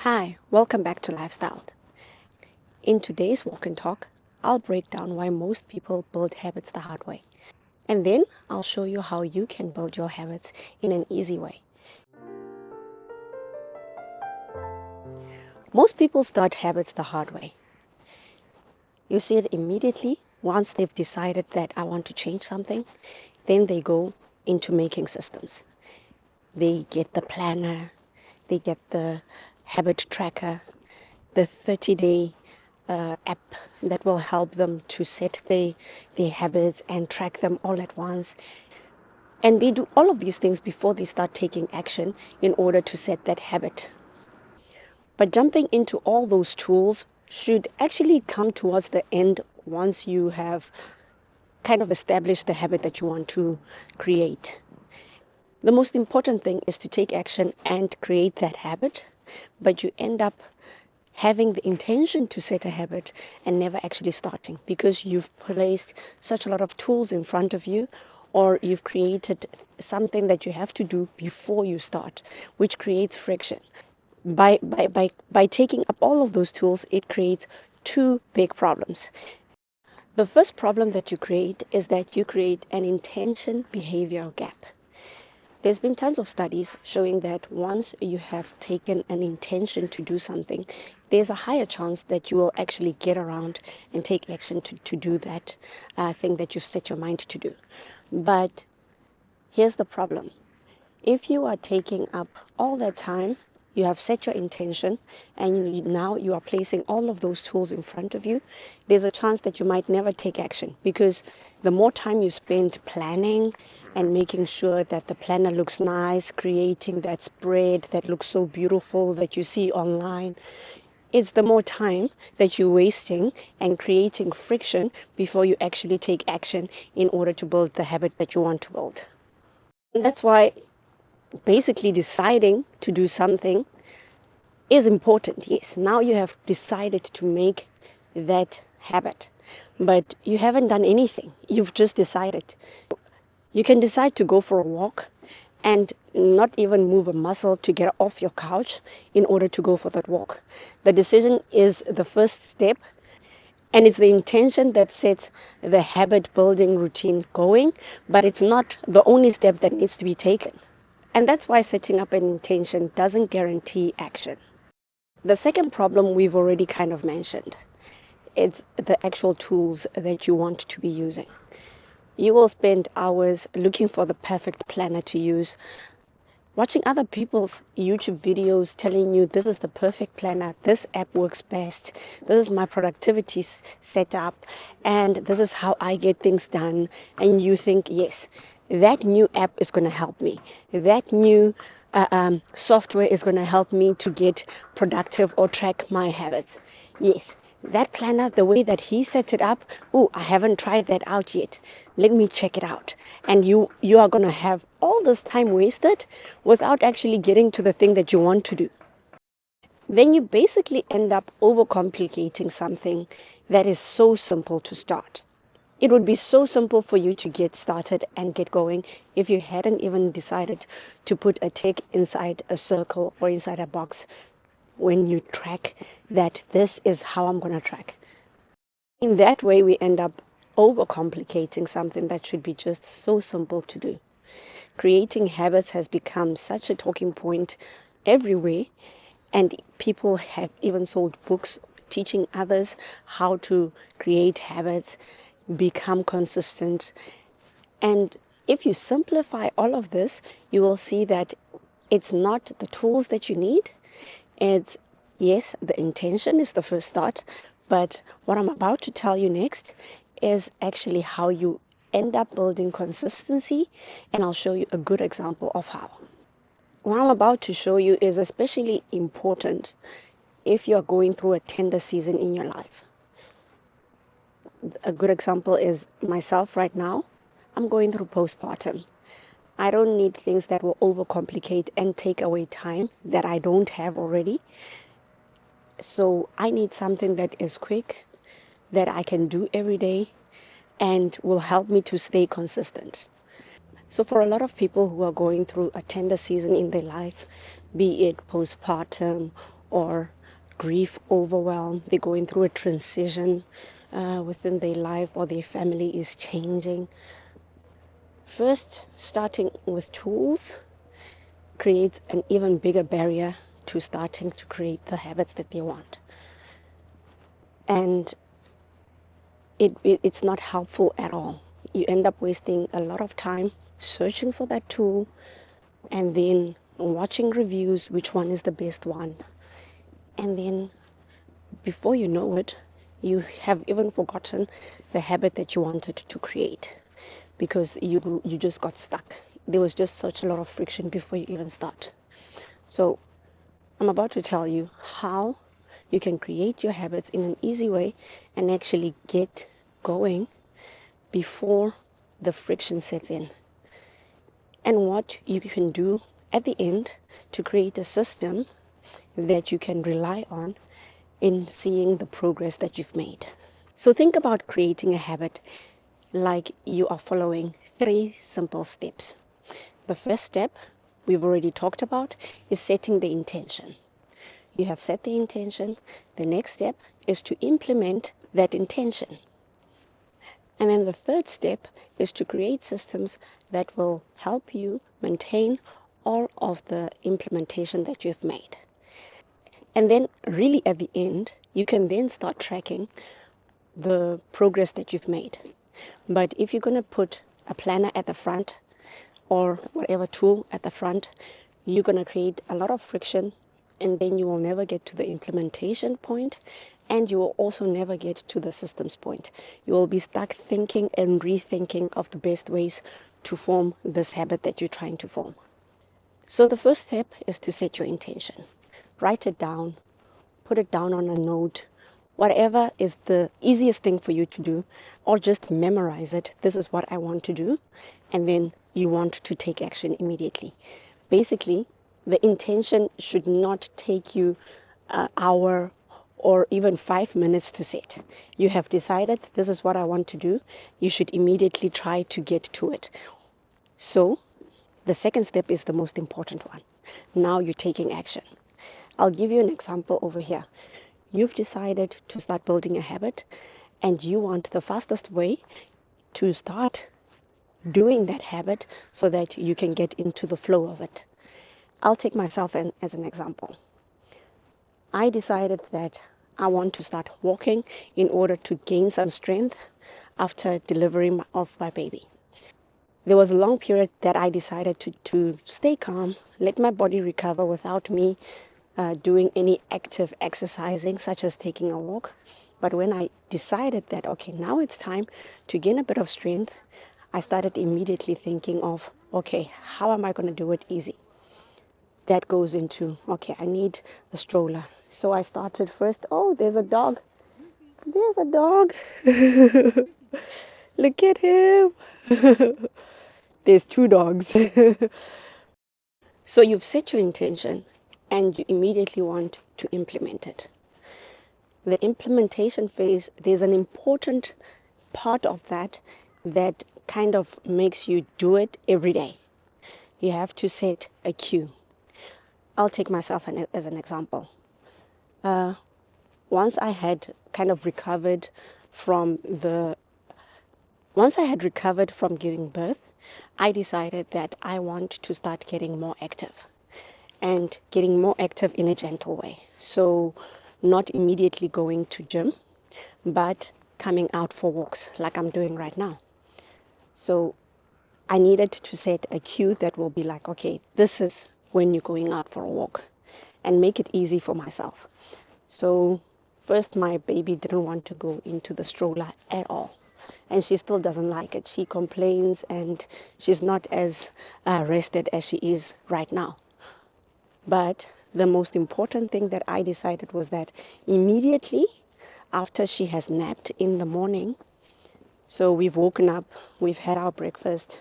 Hi, welcome back to LyfStyled. In today's walk and talk, I'll break down why most people build habits the hard way. And then I'll show you how you can build your habits in an easy way. Most people start habits the hard way. You see it immediately once they've decided that I want to change something, then they go into making systems. They get the planner, they get the habit tracker, the 30-day app that will help them to set their habits and track them all at once. And they do all of these things before they start taking action in order to set that habit. But jumping into all those tools should actually come towards the end once you have kind of established the habit that you want to create. The most important thing is to take action and create that habit, but you end up having the intention to set a habit and never actually starting because you've placed such a lot of tools in front of you, or you've created something that you have to do before you start, which creates friction. By taking up all of those tools, it creates two big problems. The first problem that you create is that you create an intention behavior gap. There's been tons of studies showing that once you have taken an intention to do something, there's a higher chance that you will actually get around and take action to do that thing that you set your mind to do. But here's the problem. If you are taking up all that time, you have set your intention, and now you are placing all of those tools in front of you, there's a chance that you might never take action, because the more time you spend planning and making sure that the planner looks nice, creating that spread that looks so beautiful that you see online, it's the more time that you're wasting and creating friction before you actually take action in order to build the habit that you want to build. And that's why basically deciding to do something is important. Yes, now you have decided to make that habit, but you haven't done anything. You've just decided. You can decide to go for a walk and not even move a muscle to get off your couch in order to go for that walk. The decision is the first step, and it's the intention that sets the habit building routine going, but it's not the only step that needs to be taken. And that's why setting up an intention doesn't guarantee action. The second problem we've already kind of mentioned. It's the actual tools that you want to be using. You will spend hours looking for the perfect planner to use, watching other people's YouTube videos telling you this is the perfect planner, this app works best, this is my productivity setup, and this is how I get things done. And you think, yes, that new app is going to help me. That new software is going to help me to get productive or track my habits. Yes, that planner, the way that he sets it up, I haven't tried that out yet. Let me check it out. And you are going to have all this time wasted without actually getting to the thing that you want to do. Then you basically end up overcomplicating something that is so simple to start. It would be so simple for you to get started and get going if you hadn't even decided to put a tick inside a circle or inside a box when you track that this is how I'm going to track. In that way, we end up overcomplicating something that should be just so simple to do. Creating habits has become such a talking point everywhere, and people have even sold books teaching others how to create habits, become consistent. And if you simplify all of this, you will see that it's not the tools that you need. It's, yes, the intention is the first thought, but what I'm about to tell you next is actually how you end up building consistency, and I'll show you a good example of how. What I'm about to show you is especially important if you're going through a tender season in your life. A good example is myself right now. I'm going through postpartum. I don't need things that will overcomplicate and take away time that I don't have already. So I need something that is quick, that I can do every day, and will help me to stay consistent. So for a lot of people who are going through a tender season in their life, be it postpartum or grief overwhelm. They're going through a transition within their life, or their family is changing. First, starting with tools creates an even bigger barrier to starting to create the habits that they want. And it's not helpful at all. You end up wasting a lot of time searching for that tool and then watching reviews, which one is the best one. And then before you know it, you have even forgotten the habit that you wanted to create, because you just got stuck. There was just such a lot of friction before you even start. So I'm about to tell you how you can create your habits in an easy way and actually get going before the friction sets in, and what you can do at the end to create a system that you can rely on in seeing the progress that you've made. So think about creating a habit like you are following 3 simple steps. The first step we've already talked about is setting the intention. You have set the intention. The next step is to implement that intention. And then the third step is to create systems that will help you maintain all of the implementation that you've made. And then really at the end, you can then start tracking the progress that you've made. But if you're going to put a planner at the front or whatever tool at the front, you're going to create a lot of friction, and then you will never get to the implementation point, and you will also never get to the systems point. You will be stuck thinking and rethinking of the best ways to form this habit that you're trying to form. So the first step is to set your intention. Write it down, put it down on a note, whatever is the easiest thing for you to do, or just memorize it. This is what I want to do, and then you want to take action immediately. Basically, the intention should not take you an hour or even 5 minutes to set. You have decided this is what I want to do. You should immediately try to get to it. So the second step is the most important one. Now you're taking action. I'll give you an example over here. You've decided to start building a habit, and you want the fastest way to start doing that habit so that you can get into the flow of it. I'll take myself as an example. I decided that I want to start walking in order to gain some strength after delivery of my baby. There was a long period that I decided to stay calm, let my body recover without me doing any active exercising, such as taking a walk. But when I decided that, okay, now it's time to gain a bit of strength, I started immediately thinking of, okay, how am I going to do it easy? That goes into, okay, I need a stroller. So I started first, oh, there's a dog. There's a dog. Look at him. There's 2 dogs. So you've set your intention and you immediately want to implement it. The implementation phase, there's an important part of that that kind of makes you do it every day. You have to set a cue. I'll take myself as an example. Once I had recovered from giving birth, I decided that I want to start getting more active, and getting more active in a gentle way. So not immediately going to gym, but coming out for walks like I'm doing right now. So I needed to set a cue that will be like, okay, this is when you're going out for a walk, and make it easy for myself. So first, my baby didn't want to go into the stroller at all, and she still doesn't like it. She complains, and she's not as rested as she is right now. But the most important thing that I decided was that immediately after she has napped in the morning, so we've woken up, we've had our breakfast,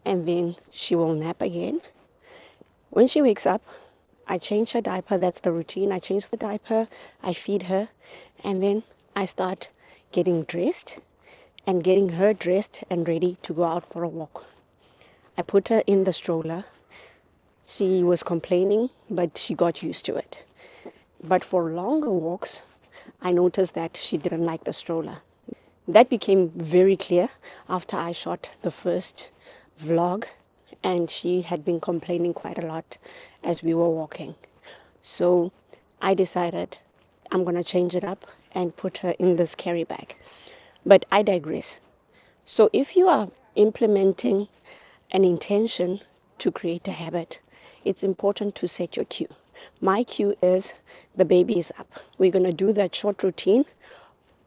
and then she will nap again. When she wakes up, I change her diaper. That's the routine. I change the diaper, I feed her, and then I start getting dressed and getting her dressed and ready to go out for a walk. I put her in the stroller. She was complaining, but she got used to it. But for longer walks, I noticed that she didn't like the stroller. That became very clear after I shot the first vlog, and she had been complaining quite a lot as we were walking. So I decided I'm going to change it up and put her in this carry bag. But I digress. So if you are implementing an intention to create a habit, it's important to set your cue. My cue is the baby is up. We're going to do that short routine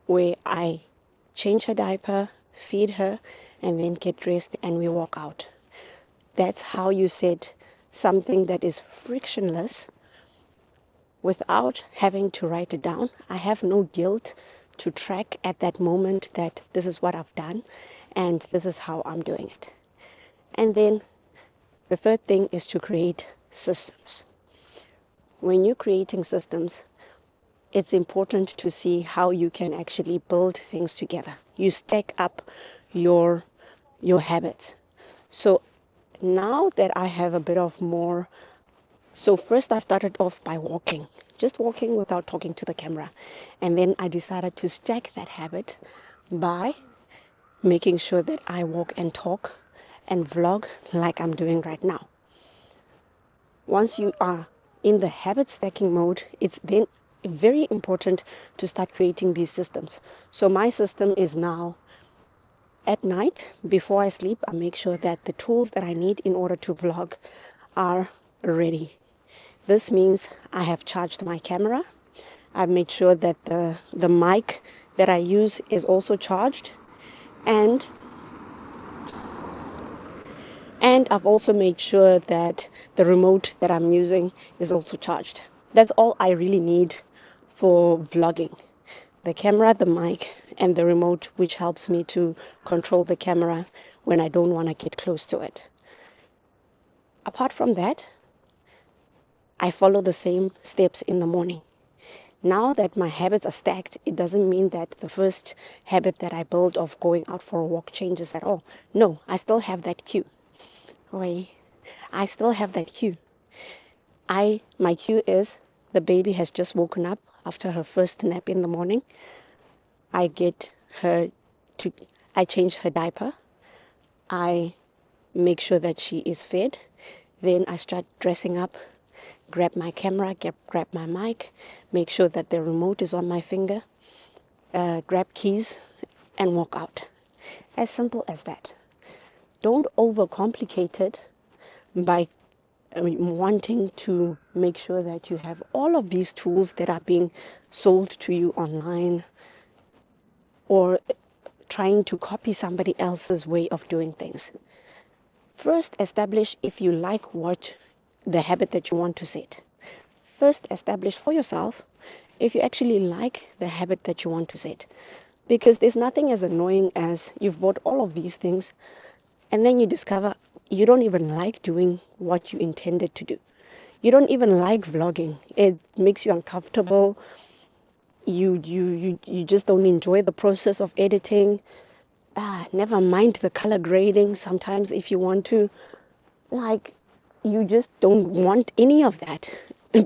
where I change her diaper, feed her, and then get dressed and we walk out. That's how you set something that is frictionless without having to write it down. I have no guilt to track at that moment that this is what I've done and this is how I'm doing it. And then the third thing is to create systems. When you're creating systems, it's important to see how you can actually build things together. You stack up your habits. So now that I have a bit of more, so first I started off by walking, just walking without talking to the camera. And then I decided to stack that habit by making sure that I walk and talk and vlog like I'm doing right now. Once you are in the habit stacking mode, it's then very important to start creating these systems. So my system is now at night, before I sleep, I make sure that the tools that I need in order to vlog are ready. This means I have charged my camera. I've made sure that the mic that I use is also charged. And I've also made sure that the remote that I'm using is also charged. That's all I really need for vlogging. The camera, the mic, and the remote, which helps me to control the camera when I don't want to get close to it. Apart from that, I follow the same steps in the morning. Now that my habits are stacked, it doesn't mean that the first habit that I build of going out for a walk changes at all. No, I still have that cue. I still have that cue. My cue is the baby has just woken up after her first nap in the morning. I change her diaper. I make sure that she is fed. Then I start dressing up, grab my camera, grab my mic, make sure that the remote is on my finger, grab keys, and walk out. As simple as that. Don't overcomplicate it by wanting to make sure that you have all of these tools that are being sold to you online, or trying to copy somebody else's way of doing things. First, establish if you like the habit that you want to set. First, establish for yourself if you actually like the habit that you want to set. Because there's nothing as annoying as you've bought all of these things and then you discover you don't even like doing what you intended to do. You don't even like vlogging. It makes you uncomfortable. You just don't enjoy the process of editing. Never mind the color grading sometimes if you want to. You just don't want any of that.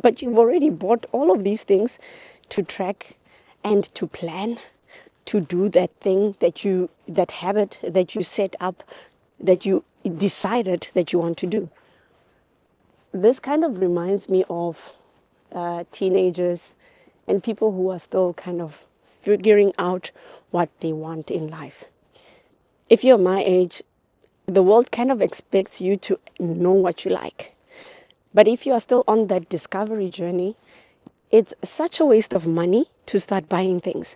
But you've already bought all of these things to track and to plan, to do that thing that habit that you set up, that you decided that you want to do. This kind of reminds me of teenagers and people who are still kind of figuring out what they want in life. If you're my age, the world kind of expects you to know what you like. But if you are still on that discovery journey, it's such a waste of money to start buying things.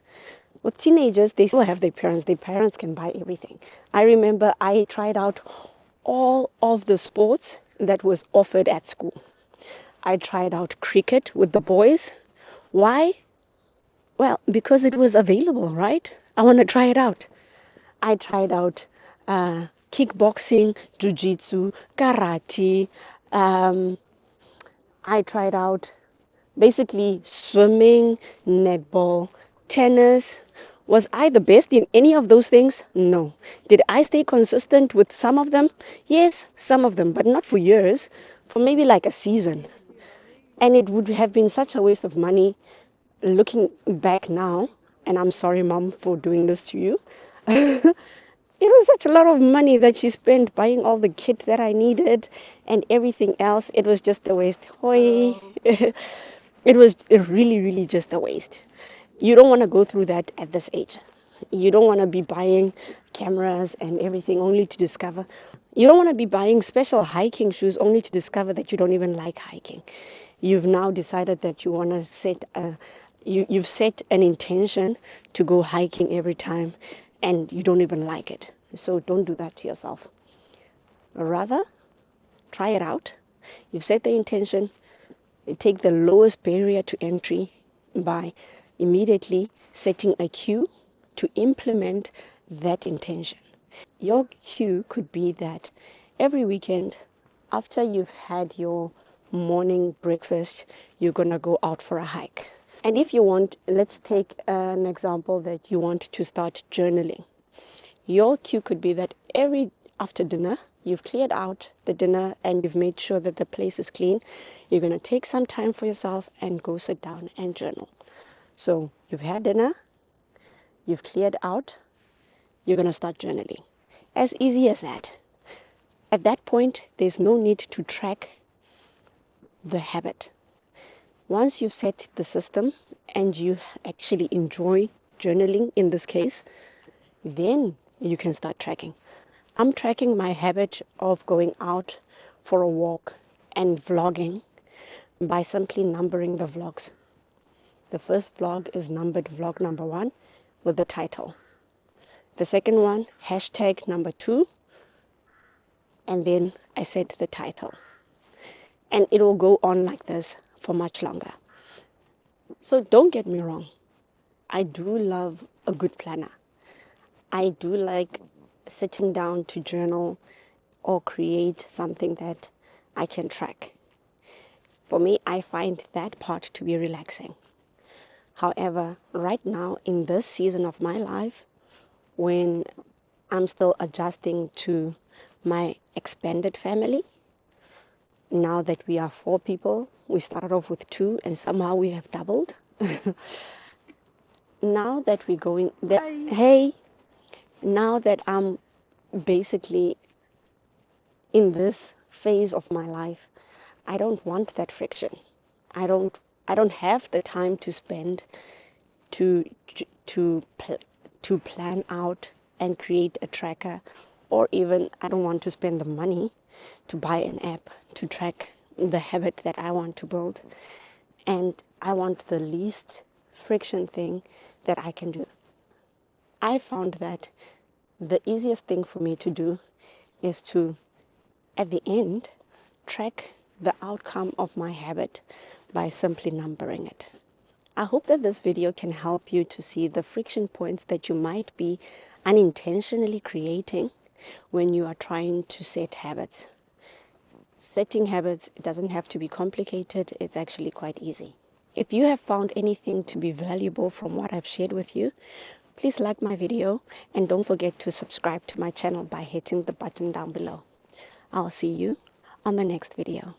With teenagers, they still have their parents. Their parents can buy everything. I remember I tried out all of the sports that was offered at school. I tried out cricket with the boys. Why? Well, because it was available, right? I want to try it out. I tried out kickboxing, jiu-jitsu, karate. I tried out basically swimming, netball, tennis. Was I the best in any of those things? No. Did I stay consistent with some of them? Yes, some of them, but not for years, for maybe like a season. And it would have been such a waste of money looking back now. And I'm sorry, Mom, for doing this to you. It was such a lot of money that she spent buying all the kit that I needed and everything else. It was just a waste. Hoi. It was really, really just a waste. You don't want to go through that at this age. You don't want to be buying cameras and everything only to discover. You don't want to be buying special hiking shoes only to discover that you don't even like hiking. You've now decided that you want to you've set an intention to go hiking every time and you don't even like it. So don't do that to yourself. Rather, try it out. You've set the intention. Take the lowest barrier to entry by immediately setting a cue to implement that intention. Your cue could be that every weekend, after you've had your morning breakfast, you're going to go out for a hike. And if you want, let's take an example that you want to start journaling. Your cue could be that every after dinner, you've cleared out the dinner and you've made sure that the place is clean. You're going to take some time for yourself and go sit down and journal. So you've had dinner, you've cleared out, you're going to start journaling. As easy as that. At that point, there's no need to track the habit. Once you've set the system and you actually enjoy journaling in this case, then you can start tracking. I'm tracking my habit of going out for a walk and vlogging by simply numbering the vlogs. The first vlog is numbered vlog number 1 with the title. The second one, hashtag number 2, and then I set the title. And it will go on like this for much longer. So don't get me wrong. I do love a good planner. I do like sitting down to journal or create something that I can track. For me, I find that part to be relaxing. However, right now in this season of my life, when I'm still adjusting to my expanded family, now that we are 4 people, we started off with 2 and somehow we have doubled. Now that we're going there, hey, now that I'm basically in this phase of my life, I don't want that friction. I don't have the time to spend to plan out and create a tracker, or even I don't want to spend the money to buy an app to track the habit that I want to build. And I want the least friction thing that I can do. I found that the easiest thing for me to do is to, at the end, track the outcome of my habit by simply numbering it. I hope that this video can help you to see the friction points that you might be unintentionally creating when you are trying to set habits. Setting habits, it doesn't have to be complicated, it's actually quite easy. If you have found anything to be valuable from what I've shared with you, please like my video and don't forget to subscribe to my channel by hitting the button down below. I'll see you on the next video.